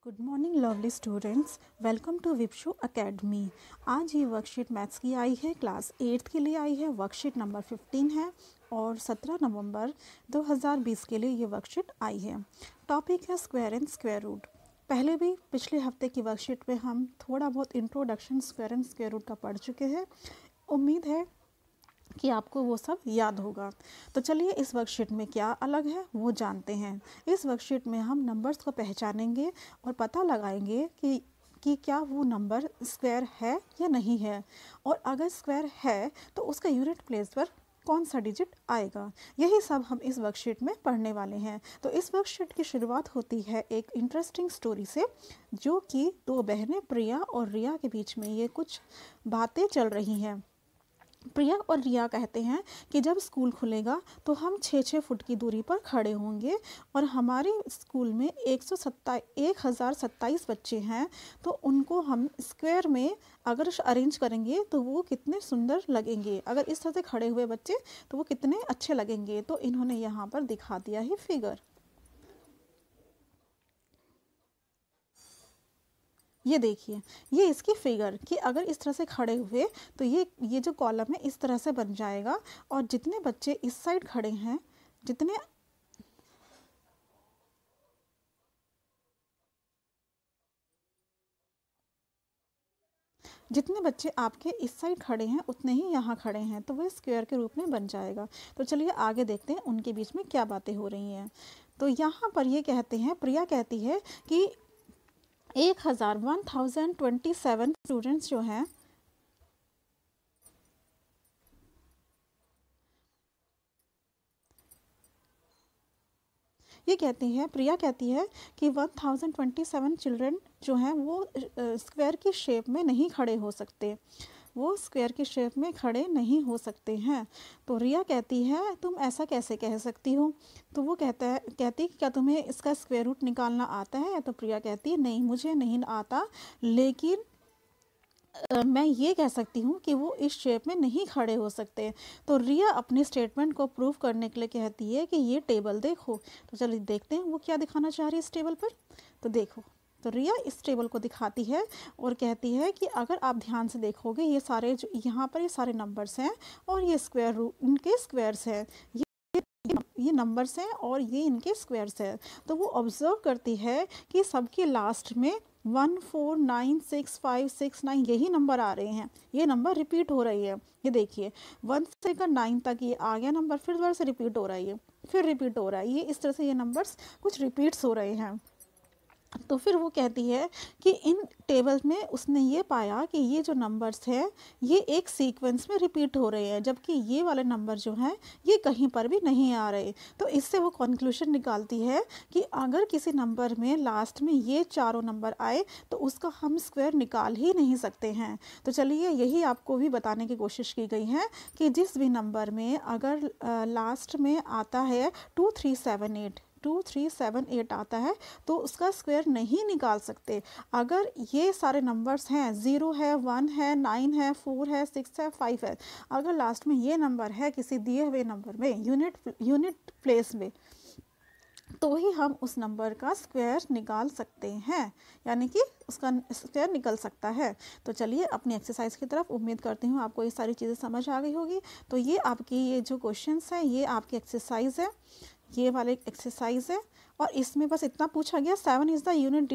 Good morning lovely students, welcome to Vipshu academy. आज ये worksheet maths की आई है, क्लास 8th के लिए आई है। वर्कशीट नंबर 15 है और 17 नवंबर 2020 के लिए ये वर्कशीट आई है। टॉपिक है स्क्वायर एंड स्क्वायर रूट। पहले भी पिछले हफ्ते की वर्कशीट में हम थोड़ा बहुत introduction square and square root का पढ़ चुके हैं। उम्मीद है कि आपको वो सब याद होगा। तो चलिए इस वर्कशीट में क्या अलग है वो जानते हैं। इस वर्कशीट में हम नंबर्स को पहचानेंगे और पता लगाएंगे कि क्या वो नंबर स्क्वायर है या नहीं है, और अगर स्क्वायर है तो उसका यूनिट प्लेस पर कौन सा डिजिट आएगा। यही सब हम इस वर्कशीट में पढ़ने वाले हैं। तो इस वर्कशीट की शुरुआत होती है एक इंटरेस्टिंग स्टोरी से, जो कि दो बहनें प्रिया और रिया के बीच में ये कुछ बातें चल रही हैं। प्रिया और रिया कहते हैं कि जब स्कूल खुलेगा तो हम 6-6 फुट की दूरी पर खड़े होंगे, और हमारे स्कूल में 1027 बच्चे हैं, तो उनको हम स्क्वायर में अगर अरेंज करेंगे तो वो कितने सुंदर लगेंगे। अगर इस तरह से खड़े हुए बच्चे तो वो कितने अच्छे लगेंगे। तो इन्होंने यहाँ पर दिखा दिया है फिगर। ये देखिए, ये इसकी फिगर कि अगर इस तरह से खड़े हुए तो ये जो कॉलम है इस तरह से बन जाएगा, और जितने बच्चे इस साइड खड़े हैं, जितने बच्चे आपके इस साइड खड़े हैं उतने ही यहाँ खड़े हैं, तो वह स्क्वायर के रूप में बन जाएगा। तो चलिए आगे देखते हैं उनके बीच में क्या बातें हो रही हैं। तो यहाँ पर ये कहते हैं, प्रिया कहती है कि 1027 स्टूडेंट्स जो हैं, ये कहती है, प्रिया कहती है कि 1027 चिल्ड्रन जो हैं वो स्क्वायर की शेप में नहीं खड़े हो सकते, वो स्क्वायर की शेप में खड़े नहीं हो सकते हैं। तो रिया कहती है तुम ऐसा कैसे कह सकती हो। तो वो कहती क्या तुम्हें इसका स्क्वायर रूट निकालना आता है। तो प्रिया कहती है नहीं, मुझे नहीं आता, लेकिन मैं ये कह सकती हूँ कि वो इस शेप में नहीं खड़े हो सकते। तो रिया अपने स्टेटमेंट को प्रूव करने के लिए कहती है कि ये टेबल देखो। तो चलिए देखते हैं वो क्या दिखाना चाह रही है इस टेबल पर। तो देखो, तो रिया इस टेबल को दिखाती है और कहती है कि अगर आप ध्यान से देखोगे, ये सारे जो यहाँ पर ये सारे नंबर्स हैं और ये स्क्वायर रूट इनके स्क्वायर्स हैं, ये नंबर्स हैं और ये इनके स्क्वायर्स हैं। तो वो ऑब्जर्व करती है कि सबके लास्ट में 149656 यही नंबर आ रहे हैं, ये नंबर रिपीट हो रही है। ये देखिए 1 से लेकर 9 तक ये आ गया नंबर, फिर दोबारा से रिपीट हो रहा है, ये फिर रिपीट हो रहा है, ये इस तरह से ये नंबर्स कुछ रिपीट्स हो रहे हैं। तो फिर वो कहती है कि इन टेबल में उसने ये पाया कि ये जो नंबर्स हैं ये एक सीक्वेंस में रिपीट हो रहे हैं, जबकि ये वाले नंबर जो हैं ये कहीं पर भी नहीं आ रहे। तो इससे वो कंक्लूजन निकालती है कि अगर किसी नंबर में लास्ट में ये चारों नंबर आए तो उसका हम स्क्वायर निकाल ही नहीं सकते हैं। तो चलिए यही आपको भी बताने की कोशिश की गई है कि जिस भी नंबर में अगर लास्ट में आता है 2378 आता है तो उसका स्क्वायर नहीं निकाल सकते। अगर ये सारे नंबर्स हैं, 0 है, 1 है, 9 है, 4 है, 6 है, 5 है, अगर लास्ट में ये नंबर है किसी दिए हुए नंबर में यूनिट प्लेस में, तो ही हम उस नंबर का स्क्वायर निकाल सकते हैं, यानी कि उसका स्क्वायर निकल सकता है। तो चलिए अपनी एक्सरसाइज की तरफ, उम्मीद करती हूँ आपको ये सारी चीज़ें समझ आ गई होगी। तो ये आपकी ये जो क्वेश्चंस हैं ये आपकी एक्सरसाइज है, ये वाले एक्सरसाइज है, और इसमें बस इतना पूछा गया 7 is the unit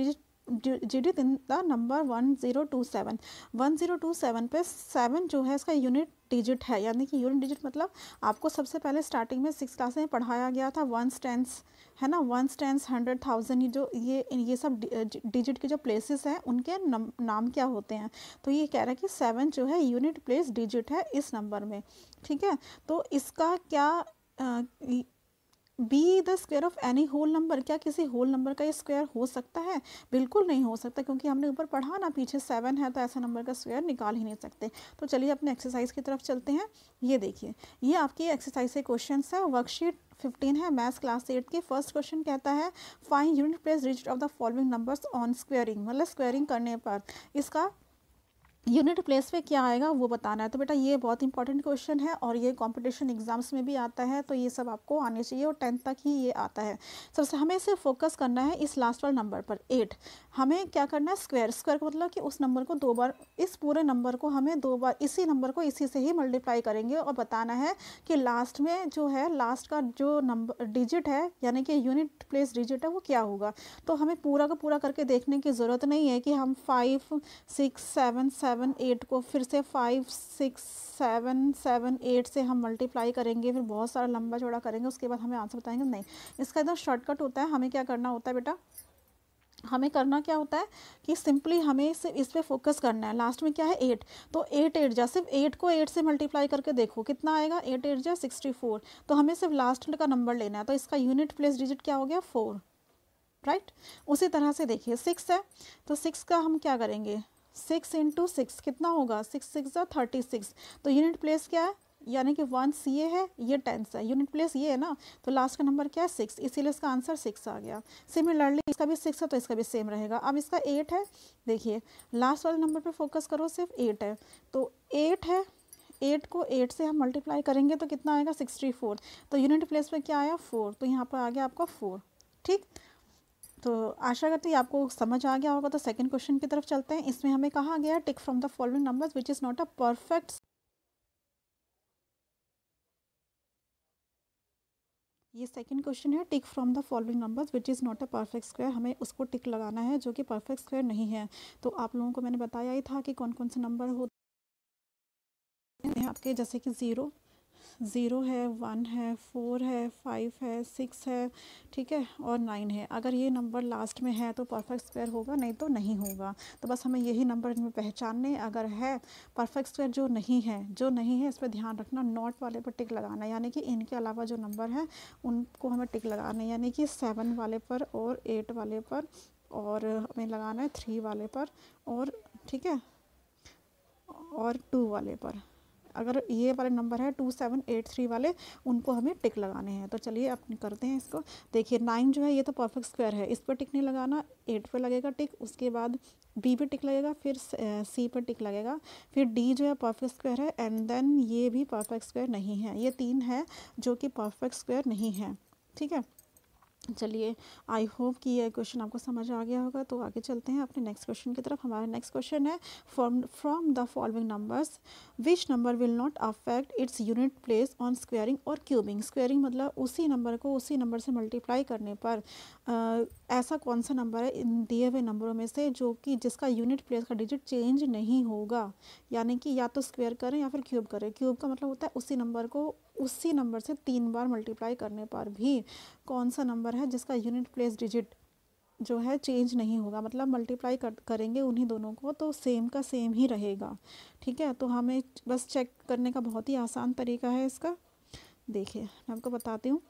digit in the number 1027। 1027 पे 7 जो है इसका यूनिट डिजिट है, यानी कि यूनिट डिजिट मतलब आपको सबसे पहले स्टार्टिंग में 6 क्लास में पढ़ाया गया था वंस टेंस, है ना, वंस टेंस 100 1000, ये सब डिजिट के जो प्लेसेस हैं उनके नाम क्या होते हैं। तो ये कह रहा है कि 7 जो है यूनिट प्लेस डिजिट है इस नंबर में, ठीक है। तो इसका क्या be the square of any whole number, क्या किसी होल नंबर का ये स्क्वायर हो सकता है। बिल्कुल नहीं हो सकता, क्योंकि हमने ऊपर पढ़ा ना पीछे 7 है तो ऐसा नंबर का स्क्वायर निकाल ही नहीं सकते। तो चलिए अपने एक्सरसाइज की तरफ चलते हैं। ये देखिए, ये आपकी एक्सरसाइज से क्वेश्चन है, वर्कशीट 15 है, मैथ्स क्लास 8 की। फर्स्ट क्वेश्चन कहता है find unit place digit of the following numbers on squaring, मतलब स्क्वेयरिंग करने पर इसका यूनिट प्लेस पे क्या आएगा वो बताना है। तो बेटा ये बहुत इंपॉर्टेंट क्वेश्चन है और ये कंपटीशन एग्जाम्स में भी आता है, तो ये सब आपको आने चाहिए और 10th तक ही ये आता है। सबसे हमें सिर्फ फोकस करना है इस लास्ट वाले नंबर पर 8। हमें क्या करना है, स्क्वायर स्क्वायर का मतलब कि उस नंबर को 2 बार, इस पूरे नंबर को हमें 2 बार इसी नंबर को इसी से ही मल्टीप्लाई करेंगे और बताना है कि लास्ट में जो है, लास्ट का जो नंबर डिजिट है यानी कि यूनिट प्लेस डिजिट है वो क्या होगा। तो हमें पूरा का पूरा करके देखने की ज़रूरत नहीं है कि हम 5 6 7 7 8 को फिर से 5 6 7 7 8 से हम मल्टीप्लाई करेंगे, फिर बहुत सारा लंबा चौड़ा करेंगे, उसके बाद हमें आंसर बताएंगे। नहीं, इसका एकदम शॉर्टकट होता है। हमें क्या करना होता है बेटा, हमें करना क्या होता है कि सिंपली हमें सिर्फ इस पे फोकस करना है। लास्ट में क्या है 8, तो 8 8 जा, सिर्फ 8 को 8 से मल्टीप्लाई करके देखो कितना आएगा, 8 8 जा 64। तो हमें सिर्फ लास्ट का नंबर लेना है, तो इसका यूनिट प्लेस डिजिट क्या हो गया 4, राइट। उसी तरह से देखिए 6 है, तो 6 का हम क्या करेंगे, 6 इंटू 6 कितना होगा, 6 6 36। तो यूनिट प्लेस क्या है, यानी कि 1 ये है, ये 10 है, यूनिट प्लेस ये है ना, तो लास्ट का नंबर क्या है 6, इसीलिए इसका आंसर 6 आ गया। सिमिलरली इसका भी 6 है तो इसका भी सेम रहेगा। अब इसका 8 है, देखिए लास्ट वाले नंबर पे फोकस करो, सिर्फ 8 है, तो 8 है, 8 को 8 से हम मल्टीप्लाई करेंगे तो कितना आएगा 64। तो यूनिट प्लेस पे क्या आया 4, तो यहाँ पर आ गया आपका 4, ठीक। तो आशा करती हूँ आपको समझ आ गया होगा। तो सेकंड क्वेश्चन की तरफ चलते हैं। इसमें हमें कहा गया है tick from the following numbers which is not a perfect, ये सेकंड क्वेश्चन है, tick from the following numbers which is not a perfect square. हमें उसको टिक लगाना है जो कि परफेक्ट स्क्वायर नहीं है। तो आप लोगों को मैंने बताया ही था कि कौन कौन से नंबर होते हैं आपके, जैसे कि 0 है, 1 है, 4 है, 5 है, 6 है, ठीक है, और 9 है। अगर ये नंबर लास्ट में है तो परफेक्ट स्क्वायर होगा, नहीं तो नहीं होगा। तो बस हमें यही नंबर इनमें पहचानने, अगर है परफेक्ट स्क्वायर जो नहीं है इस पर ध्यान रखना, नॉट वाले पर टिक लगाना, यानी कि इनके अलावा जो नंबर है उनको हमें टिक लगाना है, यानी कि 7 वाले पर और 8 वाले पर, और हमें लगाना है 3 वाले पर, और ठीक है, और 2 वाले पर। अगर ये वाले नंबर है 2783 वाले, उनको हमें टिक लगाने हैं। तो चलिए अब करते हैं इसको। देखिए 9 जो है ये तो परफेक्ट स्क्वायर है, इस पर टिक नहीं लगाना, 8 पर लगेगा टिक, उसके बाद बी पे टिक लगेगा, फिर सी पर टिक लगेगा, फिर डी जो है परफेक्ट स्क्वायर है, एंड देन ये भी परफेक्ट स्क्वायर नहीं है। ये 3 है जो कि परफेक्ट स्क्वायर नहीं है, ठीक है। चलिए आई होप कि ये क्वेश्चन आपको समझ आ गया होगा। तो आगे चलते हैं अपने नेक्स्ट क्वेश्चन की तरफ। हमारा नेक्स्ट क्वेश्चन है from the following numbers which number will not affect its unit place on squaring और क्यूबिंग। स्क्वेयरिंग मतलब उसी नंबर को उसी नंबर से मल्टीप्लाई करने पर ऐसा कौन सा नंबर है इन दिए हुए नंबरों में से जो कि जिसका यूनिट प्लेस का डिजिट चेंज नहीं होगा, यानी कि या तो स्क्वेयर करें या फिर क्यूब करें। क्यूब का मतलब होता है उसी नंबर को उसी नंबर से 3 बार मल्टीप्लाई करने पर भी कौन सा नंबर है जिसका यूनिट प्लेस डिजिट जो है चेंज नहीं होगा, मतलब मल्टीप्लाई करेंगे उन्हीं दोनों को तो सेम का सेम ही रहेगा, ठीक है। तो हमें बस चेक करने का बहुत ही आसान तरीका है इसका। देखिए मैं आपको बताती हूँ,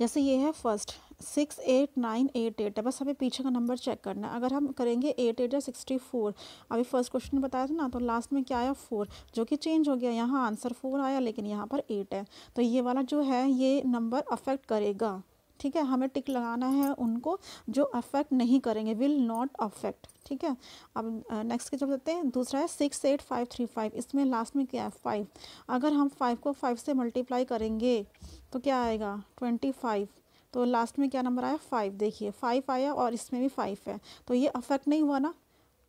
जैसे ये है फर्स्ट 6 8 9 8 8 है, बस हमें पीछे का नंबर चेक करना है। अगर हम करेंगे 8 8 या 64, अभी फर्स्ट क्वेश्चन में बताया था ना, तो लास्ट में क्या आया 4, जो कि चेंज हो गया, यहाँ आंसर 4 आया लेकिन यहाँ पर 8 है। तो ये वाला जो है ये नंबर अफेक्ट करेगा, ठीक है। हमें टिक लगाना है उनको जो अफेक्ट नहीं करेंगे, विल नॉट अफेक्ट, ठीक है। अब नेक्स्ट की जब देखते हैं, दूसरा है 6 8 5 3 5, इसमें लास्ट में क्या है 5। अगर हम 5 को 5 से मल्टीप्लाई करेंगे तो क्या आएगा 25, तो लास्ट में क्या नंबर आया 5, देखिए 5 आया और इसमें भी 5 है, तो ये अफेक्ट नहीं हुआ ना।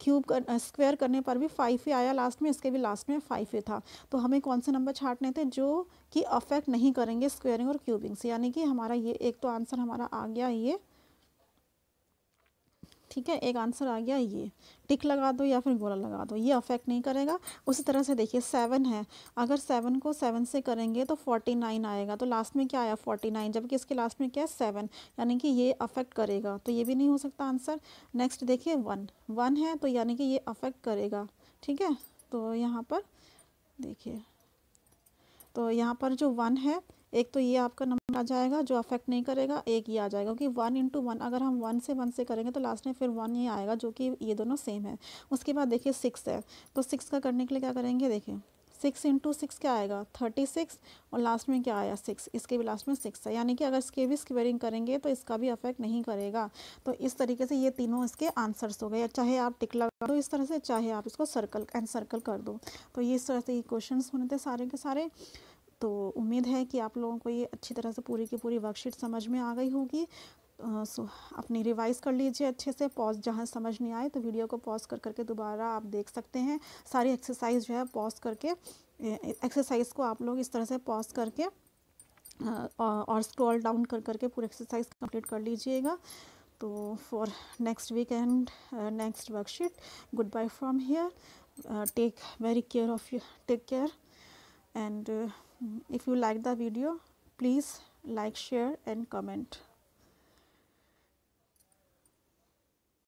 क्यूब कर स्क्वायर करने पर भी 5 ही आया लास्ट में, इसके भी लास्ट में 5 ही था। तो हमें कौन से नंबर छांटने थे जो कि अफेक्ट नहीं करेंगे स्क्वेयरिंग और क्यूबिंग से, यानी कि हमारा ये एक तो आंसर हमारा आ गया ये, ठीक है, एक आंसर आ गया ये। टिक लगा दो या फिर गोला लगा दो, ये अफेक्ट नहीं करेगा। उसी तरह से देखिए 7 है, अगर 7 को 7 से करेंगे तो 49 आएगा, तो लास्ट में क्या आया 49, जबकि इसके लास्ट में क्या है 7, यानी कि ये अफेक्ट करेगा, तो ये भी नहीं हो सकता आंसर। नेक्स्ट देखिए 1 है, तो यानी कि ये अफेक्ट करेगा, ठीक है। तो यहाँ पर देखिए, तो यहाँ पर जो 1 है, एक तो ये आपका नंबर आ जाएगा जो अफेक्ट नहीं करेगा, एक ये आ जाएगा, क्योंकि 1 इंटू 1 अगर हम 1 से करेंगे तो लास्ट में फिर 1 ही आएगा, जो कि ये दोनों सेम है। उसके बाद देखिए 6 है, तो 6 का करने के लिए क्या करेंगे, देखिए 6 इंटू 6 क्या आएगा 36, और लास्ट में क्या आया 6, इसके भी लास्ट में 6 है, यानी कि अगर इसके भी स्क्वेयरिंग करेंगे तो इसका भी अफेक्ट नहीं करेगा। तो इस तरीके से ये तीनों इसके आंसर्स हो गए, चाहे आप टिक लगा दो इस तरह से, चाहे आप इसको सर्कल एंड सर्कल कर दो। तो ये इस तरह से ये क्वेश्चन होने थे सारे के सारे। तो उम्मीद है कि आप लोगों को ये अच्छी तरह से पूरी की पूरी वर्कशीट समझ में आ गई होगी। सो अपनी रिवाइज़ कर लीजिए अच्छे से, पॉज जहाँ समझ नहीं आए तो वीडियो को पॉज कर करके दोबारा आप देख सकते हैं। सारी एक्सरसाइज जो है पॉज करके, एक्सरसाइज को आप लोग इस तरह से पॉज करके और स्क्रॉल डाउन कर करके पूरी एक्सरसाइज कंप्लीट कर लीजिएगा। तो for next week and next worksheet, good bye from here, take very care of you, take care, and if you like the video, please like, share and comment.